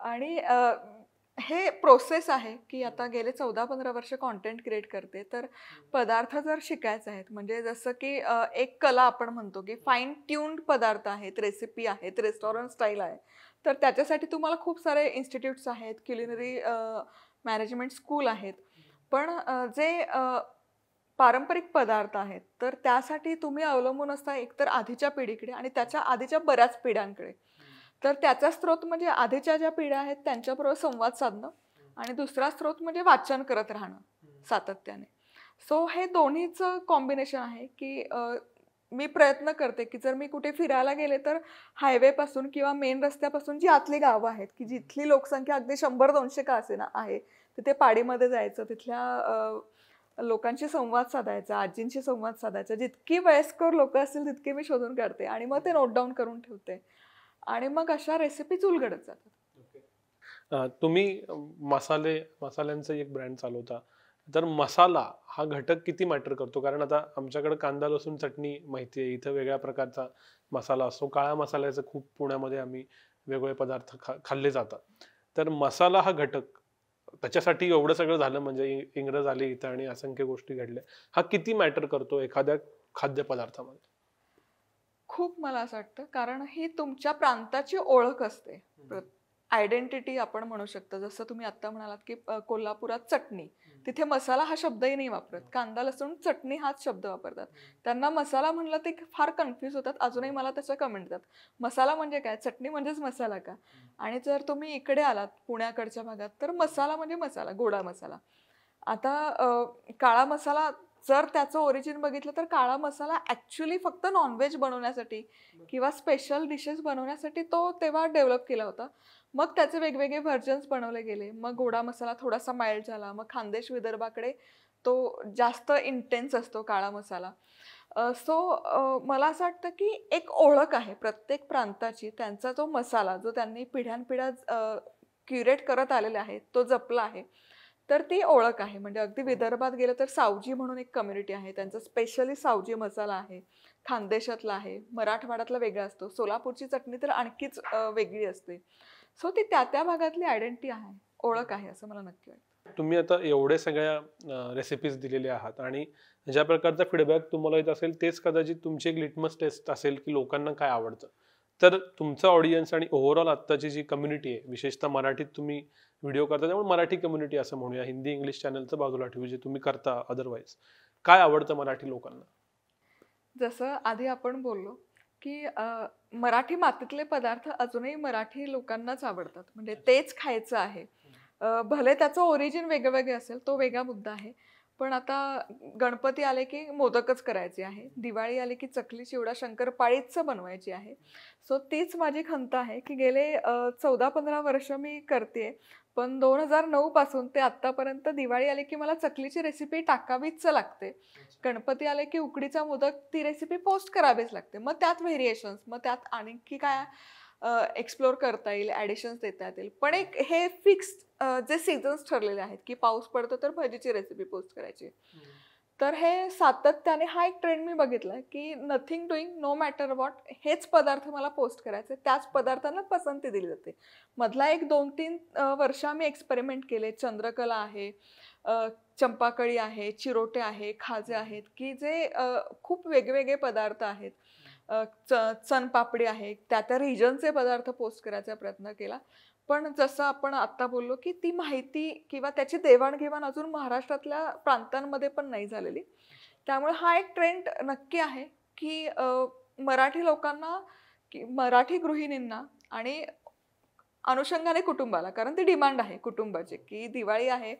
Speaker 1: आणि हे प्रोसेस आहे की आता गेले 14-15 वर्ष कॉन्टेंट क्रिएट करते. तर पदार्थ जर शिकायचे आहेत, म्हणजे जसं की एक कला आपण म्हणतो की फाईन ट्यून्ड पदार्थ आहेत, रेसिपी आहेत, रेस्टॉरंट स्टाईल आहे. तर त्याच्यासाठी तुम्हाला खूप सारे इन्स्टिट्यूट्स आहेत, क्युलिनरी मॅनेजमेंट स्कूल आहेत. पण जे पारंपरिक पदार्थ आहेत तर त्यासाठी तुम्ही अवलंबून असता एकतर आधीच्या पिढीकडे आणि त्याच्या आधीच्या बऱ्याच पिढ्यांकडे. तर त्याचा स्रोत म्हणजे आधीच्या ज्या पिढ्या आहेत त्यांच्याबरोबर संवाद साधणं आणि दुसरा स्रोत म्हणजे वाचन करत राहणं सातत्याने. सो हे दोन्हीचं कॉम्बिनेशन आहे की मी प्रयत्न करते की जर मी कुठे फिरायला गेले तर हायवेपासून किंवा मेन रस्त्यापासून जी आतली गावं आहेत की जिथली लोकसंख्या अगदी 100-200 का असेना आहे, तिथे पाडीमध्ये जायचं, तिथल्या लोकांशी संवाद साधायचा, आजींशी संवाद साधायचा. जितकी वयस्कर लोक असतील तितके मी शोधून काढते आणि मग ते नोट डाऊन करून ठेवते आणि मग अशा रेसिपीज उलगडत जातात.
Speaker 2: तुम्ही मसाल्यांचा एक ब्रँड चालवता, तर मसाला हा घटक किती मॅटर करतो? कारण आता आमच्याकडे कांदा लसूण चटणी माहिती आहे, इथं वेगळ्या प्रकारचा मसाला असतो. काळ्या मसाल्याचं खूप पुण्यामध्ये आम्ही वेगवेगळे पदार्थ खाल्ले जातात. तर मसाला हा घटक, त्याच्यासाठी एवढं सगळं झालं म्हणजे इंग्रज आले इथं आणि असंख्य गोष्टी घडल्या, हा किती मॅटर करतो एखाद्या खाद्यपदार्थामध्ये?
Speaker 1: खूप मला असं वाटतं, कारण ही तुमच्या प्रांताची ओळख असते, आयडेंटिटी आपण म्हणू शकतो. जसं तुम्ही आता म्हणालात की कोल्हापुरात चटणी, तिथे मसाला हा शब्दही नाही वापरत, कांदा लसूण चटणी हाच शब्द वापरतात. त्यांना मसाला म्हणलं ते फार कन्फ्यूज होतात. अजूनही मला त्याच्या कमेंट येतात, मसाला म्हणजे काय, चटणी म्हणजेच मसाला का? आणि जर तुम्ही इकडे आलात पुण्याकडच्या भागात तर मसाला म्हणजे मसाला, गोडा मसाला. आता काळा मसाला जर त्याचं ओरिजिन बघितलं तर काळा मसाला ॲक्च्युली फक्त नॉनव्हेज बनवण्यासाठी किंवा स्पेशल डिशेस बनवण्यासाठी तो तेव्हा डेव्हलप केला होता. मग त्याचे वेगवेगळे व्हर्जन्स बनवले गेले. मग गोडा मसाला थोडासा माइल्ड झाला. मग खानदेश विदर्भाकडे तो जास्त इंटेन्स असतो काळा मसाला. सो मला असं वाटतं की एक ओळख आहे प्रत्येक प्रांताची. त्यांचा जो मसाला जो त्यांनी पिढ्यानपिढ्या क्युरेट करत आलेला आहे तो जपला आहे. तर ती ओळख आहे. म्हणजे अगदी विदर्भात गेलं तर सावजी म्हणून एक कम्युनिटी आहे, त्यांचा स्पेशली सावजी मसाला आहे. खानदेशातला आहे, मराठवाड्यातला वेगळा असतो, सोलापूरची चटणी तर आणखीच वेगळी असते. सो ती त्या त्या भागातली आयडेंटिटी आहे, ओळख आहे असं मला नक्की वाटतं.
Speaker 2: तुम्ही आता एवढे सगळ्या रेसिपीज दिलेल्या आहात आणि ज्या प्रकारचा फीडबॅक तुम्हाला येत असेल तेच कदाचित तुमची एक लिटमस टेस्ट असेल की लोकांना काय आवडतं. तर तुमचं ऑडियन्स आणि ओव्हरऑल आत्ताची जी कम्युनिटी आहे, विशेषतः मराठीत तुम्ही व्हिडिओ करता त्यामुळे मराठी कम्युनिटी असं म्हणूया, हिंदी इंग्लिश चॅनलचं बाजूला ठेवू जे तुम्ही करता अदरवाईज, काय आवडतं मराठी लोकांना?
Speaker 1: जसं आधी आपण बोललो की मराठी मातीतले पदार्थ अजूनही मराठी लोकांनाच आवडतात, म्हणजे तेच खायचं आहे. भले त्याचं ओरिजिन वेगळं वेगळं असेल, तो वेगळा मुद्दा आहे. पण आता गणपती आले की मोदकच करायचे आहे, दिवाळी आली की चकली चिवडा शंकरपाळीच बनवायची आहे. सो तीच माझी खंत आहे की गेले 14-15 वर्ष मी करते. पण 2009 पासून ते आत्तापर्यंत दिवाळी आली की मला चकलीची रेसिपी टाकावीच लागते. गणपती आले की उकडीचा मोदक ती रेसिपी पोस्ट करावीच लागते. मग त्यात व्हेरिएशन्स, मग त्यात आणखी काय एक्सप्लोर करता येईल, ॲडिशन्स देता येतील. पण एक हे फिक्स्ड जे सीझन्स ठरलेले आहेत की पाऊस पडतो तर भजीची रेसिपी पोस्ट करायची. तर हे सातत्याने हा एक ट्रेंड मी बघितलाय की nothing doing, no matter what, हेच पदार्थ मला पोस्ट करायचे, त्याच पदार्थांना पसंती दिली जाते. मधला एक 2-3 वर्ष आम्ही एक्सपेरिमेंट केले. चंद्रकला आहे, चंपाकळी आहे, चिरोटे आहे, खाजे आहेत, की जे खूप वेगवेगळे पदार्थ आहेत. चणपापडी आहे, त्या त्या रिजनचे पदार्थ पोस्ट करायचा प्रयत्न केला. पण जसं आपण आत्ता बोललो, की ती माहिती किंवा त्याची देवाणघेवाण अजून महाराष्ट्रातल्या प्रांतांमध्ये पण नाही झालेली. त्यामुळे हा एक ट्रेंड नक्की आहे, की मराठी लोकांना, की मराठी गृहिणींना आणि अनुषंगाने कुटुंबाला, कारण ती डिमांड आहे कुटुंबाची, की दिवाळी आहे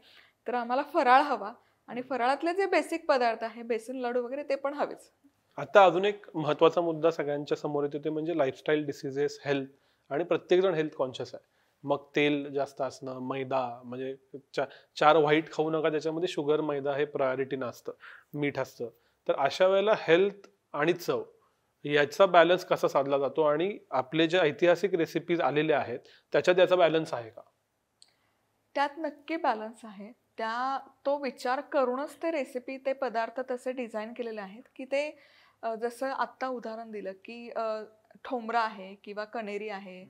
Speaker 1: तर आम्हाला फराळ हवा आणि फराळातले जे बेसिक पदार्थ आहे, बेसन लाडू वगैरे ते पण हवेच.
Speaker 2: आता अजून एक महत्त्वाचा मुद्दा सगळ्यांच्या समोर येतो ते म्हणजे लाईफस्टाईल डिसिजेस, हेल्थ. आणि प्रत्येकजण हेल्थ कॉन्शियस आहे. मग तेल जास्त असणं, मैदा म्हणजे 4 व्हाईट खाऊ नका, त्याच्यामध्ये शुगर, मैदा हे प्रायोरिटी नसतं, मीठ असतं. तर अशा वेळेला हेल्थ आणि चव याचा बॅलन्स कसा साधला जातो आणि आपले जे ऐतिहासिक रेसिपीज आलेले आहेत त्याच्यात याचा बॅलन्स आहे का?
Speaker 1: त्यात नक्की बॅलन्स आहे. तो विचार करूनच ते रेसिपी, ते पदार्थ तसे डिझाईन केलेले आहेत, की ते जसं आत्ता उदाहरण दिलं, की ठोंबरा आहे किंवा कणेरी आहे.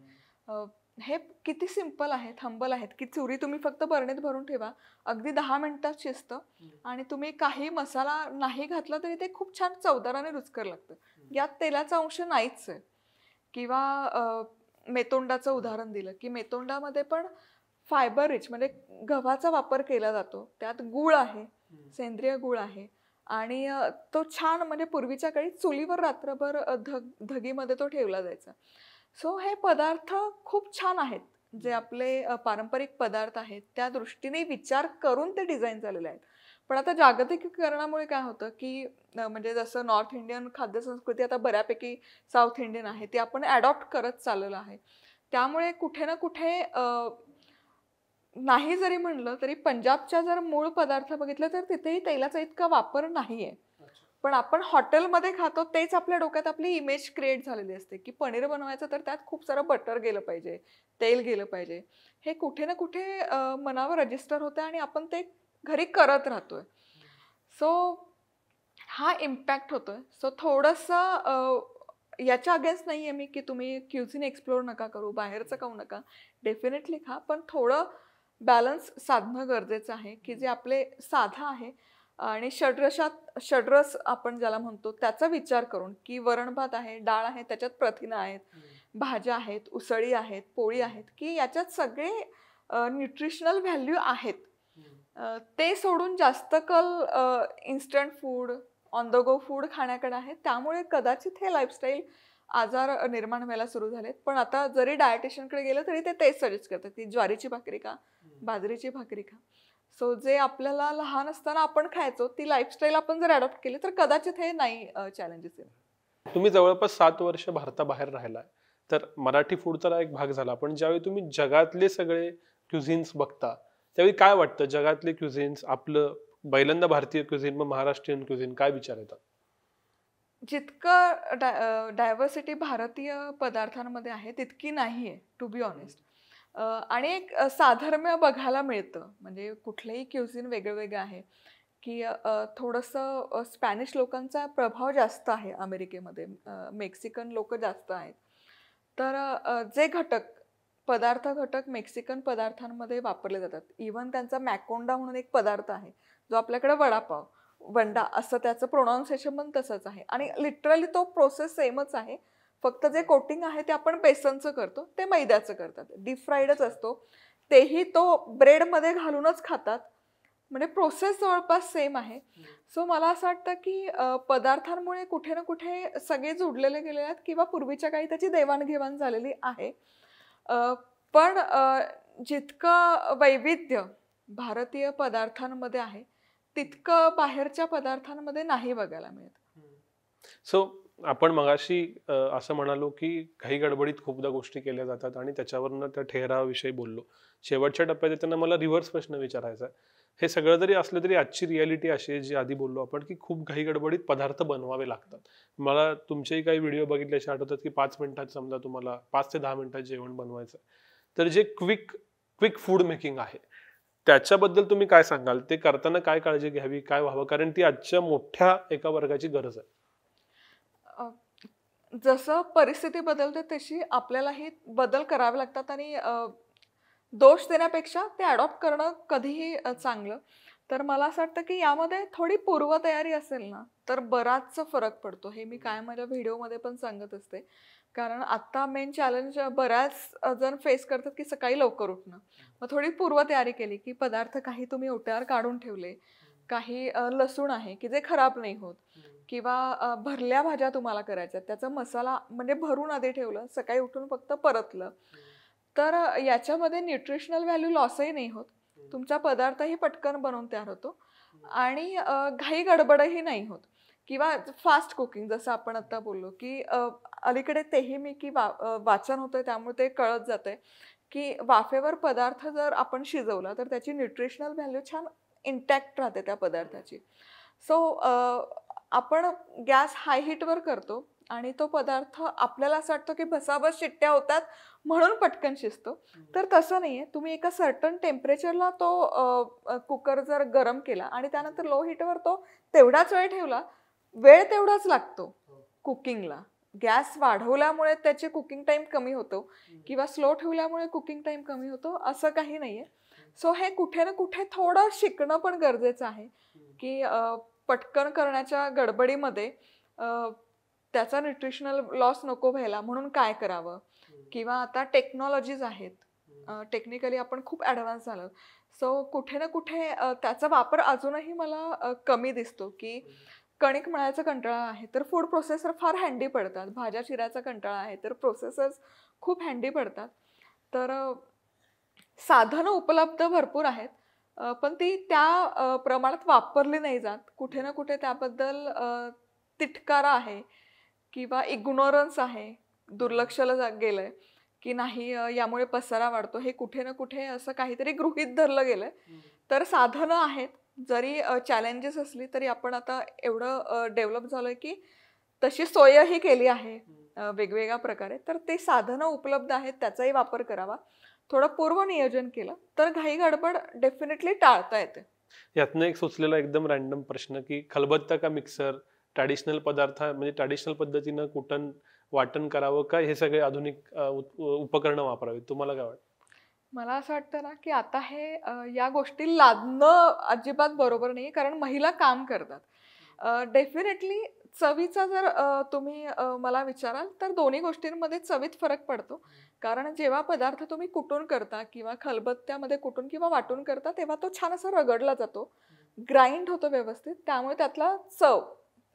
Speaker 1: अ, हे किती सिंपल आहेत, हंबल आहेत, की चुरी तुम्ही फक्त बरणीत भरून ठेवा. अगदी 10 मिनिटात शिजतं आणि तुम्ही काही मसाला नाही घातला तरी ते खूप छान चवदार आणि रुचकर लागतं. यात तेलाचा अंश नाहीच आहे. किंवा मेतोंडाचं उदाहरण दिलं, की मेतोंडामध्ये पण फायबर रिच म्हणजे गव्हाचा वापर केला जातो. त्यात गूळ आहे, सेंद्रिय गूळ आहे आणि तो छान म्हणजे पूर्वीच्या काळी चुलीवर रात्रभर धगीमध्ये तो ठेवला जायचा. सो हे पदार्थ खूप छान आहेत. जे आपले पारंपरिक पदार्थ आहेत, त्या दृष्टीने विचार करून ते डिझाइन झालेले आहेत. पण आता जागतिकीकरणामुळे काय होतं, की म्हणजे जसं नॉर्थ इंडियन खाद्यसंस्कृती आता बऱ्यापैकी साऊथ इंडियन आहे, ती आपण ॲडॉप्ट करत चाललेलो आहे. त्यामुळे कुठे ना कुठे नाही जरी म्हणलं तरी पंजाबच्या जर मूळ पदार्थ बघितलं तर तिथेही तेलाचा इतका वापर नाहीये. पण आपण हॉटेलमध्ये खातो तेच आपल्या डोक्यात आपली इमेज क्रिएट झालेली असते, की पनीर बनवायचं तर त्यात खूप सारं बटर गेलं पाहिजे, तेल गेलं पाहिजे. हे कुठे ना कुठे मनावर रजिस्टर होतं आणि आपण ते घरी करत राहतोय. सो हा इम्पॅक्ट होतोय. सो थोडंसं याच्या अगेन्स्ट नाहीये मी, की तुम्ही क्युझिन एक्सप्लोर नका करू, बाहेरचं खाऊ नका. डेफिनेटली खा, पण थोडं बॅलन्स साधणं गरजेचं आहे, की जे आपले साधं आहे आणि षड्रस आपण ज्याला म्हणतो त्याचा विचार करून, की वरण भात आहे, डाळ आहे, त्याच्यात प्रथिनं आहेत, भाज्या आहेत, उसळी आहेत, पोळी आहेत, की याच्यात सगळे न्यूट्रिशनल व्हॅल्यू आहेत. ते सोडून जास्त कल instant food, on the go food खाण्याकडे आहे. त्यामुळे कदाचित हे लाईफस्टाईल आजार निर्माण व्हायला सुरू झालेत. पण आता जरी डायटिशियनकडे गेलं तरी ते तेच सजेस्ट करतात, की ज्वारीची भाकरी खा, बाजरीची भाकरी खा. सो जे आपल्याला लहान असताना आपण खायचो ती लाईफस्टाईल आपण जर अडॉप्ट केली तर कदाचित हे नाही चॅलेंजेस आहेत.
Speaker 2: तुम्ही जवळपास 7 वर्ष भारताबाहेर राहिलाय, तर मराठी फूडचा एक भाग झाला. पण ज्यावेळी तुम्ही जगातले सगळे क्युझिन्स बघता त्यावेळी काय वाटतं? जगातले क्युझिन्स, आपलं पहिल्यांदा भारतीय क्युझिन, मग महाराष्ट्रीयन क्युझिन, काय विचार येतात?
Speaker 1: जितकं डायव्हर्सिटी भारतीय पदार्थांमध्ये आहे तितकी नाही आहे, टू बी ऑनेस्ट. आणि एक साधर्म्य बघायला मिळतं. म्हणजे कुठलेही क्युझिन वेगळं वेगळं आहे, की थोडंसं स्पॅनिश लोकांचा प्रभाव जास्त आहे अमेरिकेमध्ये. मेक्सिकन लोक जास्त आहेत. तर जे पदार्थ घटक मेक्सिकन पदार्थांमध्ये वापरले जातात. इव्हन त्यांचा मॅकोंडा म्हणून एक पदार्थ आहे, जो आपल्याकडे वडापाव, वंडा असं त्याचं प्रोनाऊन्सिएशन पण तसंच आहे. आणि लिटरली तो प्रोसेस सेमच आहे. फक्त जे कोटिंग आहे ते आपण बेसनचं करतो, ते मैद्याचं करतात. डीप फ्राईडच असतो. तेही तो ब्रेडमध्ये घालूनच खातात. म्हणजे प्रोसेस जवळपास सेम आहे. सो मला असं वाटतं, की पदार्थांमुळे कुठे ना कुठे सगळे जुडलेले गेले आहेत किंवा पूर्वीच्या काळी त्याची देवाणघेवाण झालेली आहे. पण जितकं वैविध्य भारतीय पदार्थांमध्ये आहे तितकं बाहेरच्या पदार्थांमध्ये नाही बघायला मिळत.
Speaker 2: सो आपण मगाशी असं म्हणालो की काही गडबडीत खूपदा गोष्टी केल्या जातात आणि त्याच्यावरनं त्या ठेहराविषयी बोललो. शेवटच्या टप्प्यात येताना मला रिव्हर्स प्रश्न विचारायचा आहे. हे सगळं जरी असलं तरी आजची रियालिटी अशी आहे, जी आधी बोललो आपण, की खूप घाई गडबडीत पदार्थ बनवावे लागतात. मला तुमचेही काही व्हिडिओ बघितल्याचे आठवतात, की 5 मिनिटात समजा तुम्हाला 5 ते 10 मिनिटात जेवण बनवायचं. तर जे क्विक फूड मेकिंग आहे त्याच्याबद्दल तुम्ही काय सांगाल? ते करताना काय काळजी घ्यावी, काय व्हावं? कारण ती आजच्या मोठ्या एका वर्गाची गरज आहे.
Speaker 1: जसं परिस्थिती बदलते तशी आपल्यालाही बदल करावे लागतात आणि दोष देण्यापेक्षा ते अडॉप्ट करणं कधीही चांगलं. तर मला असं वाटतं की यामध्ये थोडी पूर्वतयारी असेल ना तर बराच फरक पडतो. हे मी काय माझ्या व्हिडिओमध्ये पण सांगत असते. कारण आता मेन चॅलेंज बऱ्याच जण फेस करतात की सकाळी लवकर उठणं. मग थोडी पूर्वतयारी केली की पदार्थ काही तुम्ही ओट्यावर काढून ठेवले, काही लसूण आहे की जे खराब नाही होत, किंवा भरल्या भाज्या तुम्हाला करायच्या त्याचा मसाला म्हणजे भरून आधी ठेवलं, सकाळी उठून फक्त परतलं, तर याच्यामध्ये न्यूट्रिशनल व्हॅल्यू लॉसही नाही होत. तुमचा पदार्थही पटकन बनवून तयार होतो आणि घाई गडबडही नाही होत. किंवा फास्ट कुकिंग जसं आपण आता बोललो की अलीकडे तेही मी की वाचन होतंय त्यामुळे ते कळत जातंय की वाफेवर पदार्थ जर आपण शिजवला तर त्याची न्यूट्रिशनल व्हॅल्यू छान इंटॅक्ट राहते त्या पदार्थाची. सो आपण गॅस हाय हीटवर करतो आणि तो पदार्थ आपल्याला असं वाटतं की बसाबस शिट्ट्या होतात म्हणून पटकन शिजतो. तर तसं नाहीये. तुम्ही एका सर्टन टेम्परेचरला तो कुकर जर गरम केला आणि त्यानंतर लो हीटवर तो तेवढाच वेळ ठेवला, वेळ तेवढाच लागतो कुकिंगला. गॅस वाढवल्यामुळे त्याचे कुकिंग टाइम कमी होतो किंवा स्लो ठेवल्यामुळे कुकिंग टाइम कमी होतो असं काही नाहीये. सो हे कुठे ना कुठे थोडं शिकणं पण गरजेचं आहे की पटकन करण्याच्या गडबडीमध्ये त्याचा न्यूट्रिशनल लॉस नको व्हायला म्हणून काय करावं. किंवा आता टेक्नॉलॉजीज आहेत, टेक्निकली आपण खूप ॲडव्हान्स झालो. सो कुठे ना कुठे त्याचा वापर अजूनही मला कमी दिसतो की कणिक मळायचा कंटाळा आहे तर फूड प्रोसेसर फार हँडी पडतात. भाज्या चिरायचा कंटाळा आहे तर प्रोसेसर्स खूप हँडी पडतात. तर साधनं उपलब्ध भरपूर आहेत, पण ती त्या प्रमाणात वापरली नाही जात. कुठे ना कुठे त्याबद्दल तिटकारा आहे किंवा इग्नोरन्स आहे, दुर्लक्षला गेलंय की नाही यामुळे पसारा वाढतो, हे कुठे ना कुठे असं काहीतरी गृहीत धरलं गेलंय. तर साधनं आहेत, जरी चॅलेंजेस असली तरी आपण आता एवढं डेव्हलप झालोय की तशी सोयही केली आहे वेगवेगळ्या प्रकारे. तर ते साधनं उपलब्ध आहेत त्याचाही वापर करावा. थोडं पूर्वनियोजन केलं तर घाई गडबड डेफिनेटली टाळता येते.
Speaker 2: यातनं एक सुचलेला एकदम रॅन्डम प्रश्न की खलबत्ता का मिक्सर, ट्रॅडिशनल पदार्थ म्हणजे ट्रॅडिशनल पद्धतीनं कुटण वाटण करावं का हे सगळे आधुनिक उपकरणं वापरावीत? तुम्हाला काय वाटतं?
Speaker 1: मला असं वाटतं ना की आता हे या गोष्टी लादणं अजिबात बरोबर नाही, कारण महिला काम करतात. डेफिनेटली चवीचा जर तुम्ही मला विचाराल तर दोन्ही गोष्टींमध्ये चवीत फरक पडतो. कारण जेव्हा पदार्थ तुम्ही कुटून करता किंवा खलबत्त्यामध्ये कुटून किंवा वाटून करता तेव्हा तो छान असा रगडला जातो, ग्राइंड होतो व्यवस्थित, त्यामुळे त्यातला चव,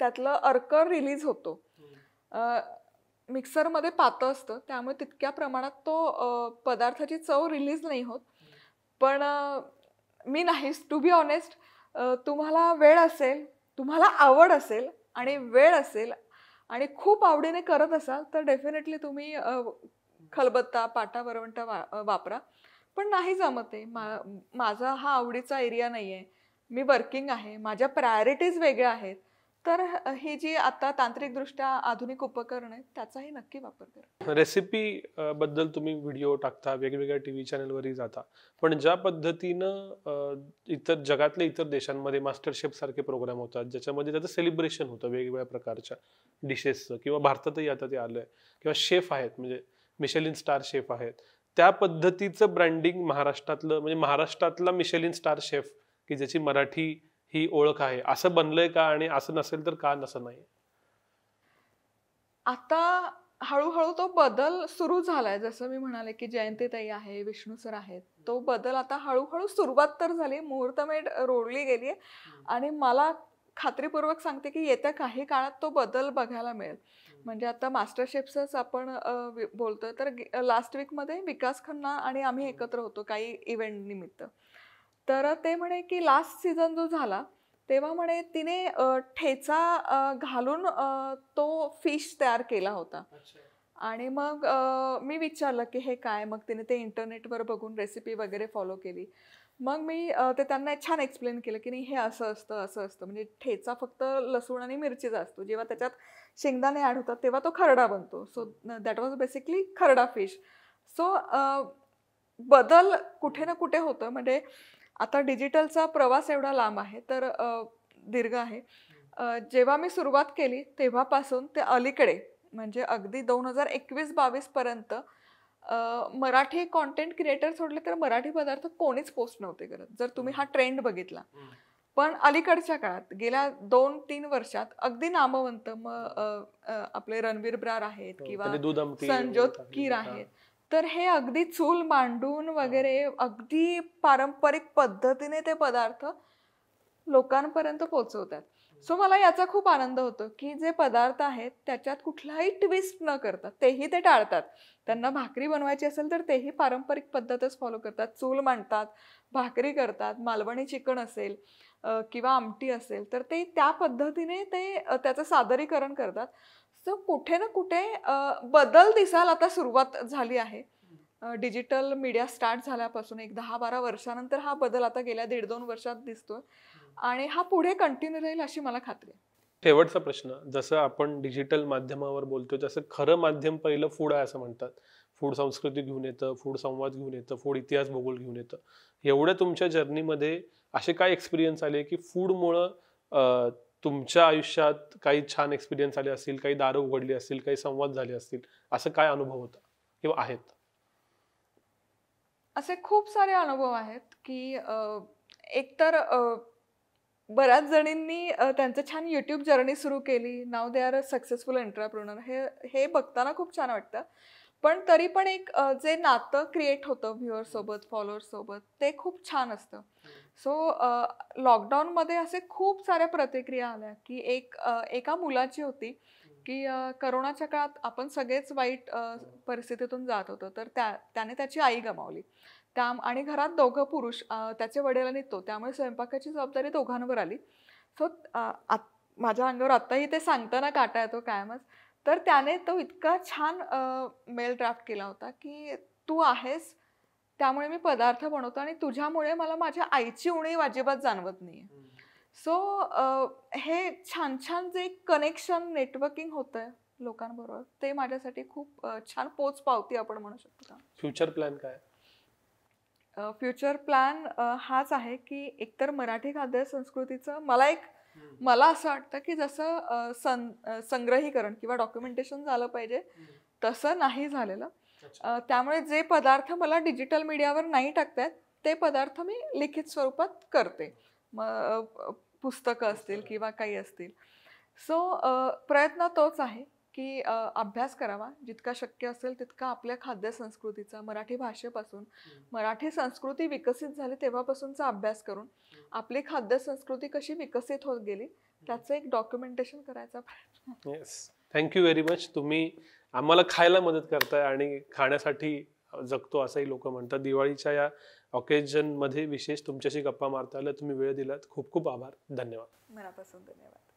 Speaker 1: त्यातलं अर्क रिलीज होतो. मिक्सरमध्ये पातळ असतं त्यामुळे तितक्या प्रमाणात तो पदार्थाची चव रिलीज नाही होत. पण मी नाहीच, टू बी ऑनेस्ट, तुम्हाला वेळ असेल, तुम्हाला आवड असेल आणि वेळ असेल आणि खूप आवडीने करत असाल तर डेफिनेटली तुम्ही खलबत्ता, पाटा वरवंटा वापरा. पण नाही जमत आहे, माझा हा आवडीचा एरिया नाही आहे, मी वर्किंग आहे, माझ्या प्रायोरिटीज वेगळ्या आहेत, तर ही जी आता तांत्रिकदृष्ट्या आधुनिक उपकरण आहेत त्याचाही नक्की वापर करा.
Speaker 2: रेसिपी बद्दल तुम्ही व्हिडिओ टाकता, वेगवेगळ्या टीव्ही चॅनलवरही जाता, पण ज्या पद्धतीनं इतर जगातल्या इतर देशांमध्ये मास्टर शेफ सारखे प्रोग्राम होतात ज्याच्यामध्ये त्याचं सेलिब्रेशन होतं वेगवेगळ्या प्रकारच्या डिशेसचं, किंवा भारतातही आता ते आलंय, किंवा शेफ आहेत म्हणजे मिशेलिन स्टार शेफ आहेत, त्या पद्धतीचं ब्रँडिंग महाराष्ट्रातलं म्हणजे महाराष्ट्रातला मिशेलिन स्टार शेफ की ज्याची मराठी ही ओळख आहे असं बनलंय का? आणि असं नसेल तर का नसं नाही?
Speaker 1: आता हळूहळू तो बदल सुरू झालाय. जसं मी म्हणाले की जयंतीताई आहे, विष्णू सर आहेत, तो बदल आता हळूहळू सुरुवात तर झाली, मुहूर्तमेढ रोवली गेली आणि मला खात्रीपूर्वक सांगते की येत्या काही काळात तो बदल बघायला मिळेल. म्हणजे आता मास्टर शेफच आपण बोलतोय तर लास्ट वीकमध्ये विकास खन्ना आणि आम्ही एकत्र होतो काही इव्हेंट निमित्त. तर ते म्हणे की लास्ट सीझन जो झाला तेव्हा म्हणे तिने ठेचा घालून तो फिश तयार केला होता. आणि मग मी विचारलं की हे काय, मग तिने ते इंटरनेटवर बघून रेसिपी वगैरे फॉलो केली. मग मी ते त्यांना छान एक्सप्लेन केलं की नाही हे असं असतं असं असतं, म्हणजे ठेचा फक्त लसूण आणि मिरचीचा असतो, जेव्हा त्याच्यात शेंगदाणे ॲड होतात तेव्हा तो खरडा बनतो. So that was basically Kharda fish. So बदल कुठे ना कुठे होतं. म्हणजे आता डिजिटलचा प्रवास एवढा लांब आहे तर दीर्घ आहे. जेव्हा मी सुरुवात केली तेव्हापासून ते अलीकडे म्हणजे अगदी 2021-22 पर्यंत मराठी कॉन्टेंट क्रिएटर सोडले तर मराठी पदार्थ कोणीच पोस्ट नव्हते करत, जर तुम्ही हा ट्रेंड बघितला. पण अलीकडच्या काळात गेल्या 2-3 वर्षात अगदी नामवंत आपले रणवीर ब्रार आहेत किंवा संजोत कीर आहेत, तर हे अगदी चूल मांडून वगैरे अगदी पारंपरिक पद्धतीने ते पदार्थ लोकांपर्यंत पोहोचवतात. सो मला याचा खूप आनंद होतो की जे पदार्थ आहेत त्याच्यात कुठलाही ट्विस्ट न करतात, तेही ते टाळतात. त्यांना भाकरी बनवायची असेल तर तेही पारंपरिक पद्धतच फॉलो करतात, चूल मांडतात, भाकरी करतात, मालवणी चिकन असेल किंवा आमटी असेल तर ते त्या पद्धतीने ते त्याचं सादरीकरण करतात. सो कुठे ना कुठे बदल दिसायला आता सुरुवात झाली आहे. डिजिटल मीडिया स्टार्ट झाल्यापासून एक 10-12 वर्षानंतर हा बदल आता गेल्या 1.5-2 वर्षात दिसतोय आणि हा पुढे कंटिन्यू राहील अशी मला खात्री आहे.
Speaker 2: शेवटचा प्रश्न, जसं आपण डिजिटल माध्यमावर बोलतोय तसं खरं माध्यम पहिलं फूड आहे असं म्हणतात. फूड संस्कृती घेऊन येतं, फूड संवाद घेऊन येतं, फूड इतिहास भूगोल घेऊन येतं. एवढ्या तुमच्या जर्नीमध्ये असे काय एक्सपिरियन्स आले की फूडमुळं तुमच्या आयुष्यात काही छान एक्सपिरियन्स आले असतील, काही दारं उघडली असतील, काही संवाद झाले असतील, असं काय अनुभव होता किंवा आहेत?
Speaker 1: असे खूप सारे अनुभव आहेत की एकतर बऱ्याच जणींनी त्यांचं छान यूट्यूब जर्नी सुरू केली. नाव they are a successful entrepreneur. हे बघताना खूप छान वाटतं. पण तरी पण एक जे नातं क्रिएट होतं व्ह्युअर्ससोबत, फॉलोअर्ससोबत, ते खूप छान असतं. सो लॉकडाऊनमध्ये असे खूप साऱ्या प्रतिक्रिया आल्या की एका मुलाची होती की करोनाच्या काळात आपण सगळेच वाईट परिस्थितीतून जात होतो, तर त्याने त्याची आई गमावली. आणि घरात दोघं पुरुष, त्याचे वडील आणि तो, त्यामुळे स्वयंपाकाची जबाबदारी दोघांवर आली. सो माझ्या अंगावर आत्ताही ते सांगताना काटा येतो कायमच. तर त्याने तो इतका छान मेल ड्राफ्ट केला होता की तू आहेस त्यामुळे मी पदार्थ बनवतो आणि तुझ्यामुळे मला माझ्या आईची उणीव अजिबात जाणवत नाहीये. सो हे छान छान जे कनेक्शन नेटवर्किंग होतंय लोकांबरोबर, ते माझ्यासाठी खूप छान पोच पावती आपण म्हणू शकतो.
Speaker 2: फ्युचर प्लॅन काय?
Speaker 1: फ्युचर प्लॅन हाच आहे की एकतर मराठी खाद्य संस्कृतीचं मला असं वाटतं की जसं संग्रहीकरण किंवा डॉक्युमेंटेशन झालं पाहिजे तसं नाही झालेलं. त्यामुळे जे पदार्थ मला डिजिटल मीडियावर नाही टाकतायत ते पदार्थ मी लिखित स्वरूपात करते, पुस्तकं असतील किंवा काही असतील. सो प्रयत्न तोच आहे की अभ्यास करावा, जितका शक्य असेल तितका आपल्या खाद्य संस्कृतीचा, मराठी भाषेपासून, मराठी संस्कृती विकसित झाली तेव्हापासूनचा अभ्यास करून आपली खाद्य संस्कृती कशी विकसित होत गेली त्याचं एक डॉक्युमेंटेशन करायचा प्रयत्न.
Speaker 2: Yes, thank you very much. तुम्ही आम्हाला खायला मदत करताय आणि खाण्यासाठी जगतो असंही लोक म्हणतात. दिवाळीच्या या ऑकेजन मध्ये विशेष तुमच्याशी गप्पा मारता आल्या, तुम्ही वेळ दिलात, खूप खूप आभार. धन्यवाद.
Speaker 1: मनापासून धन्यवाद.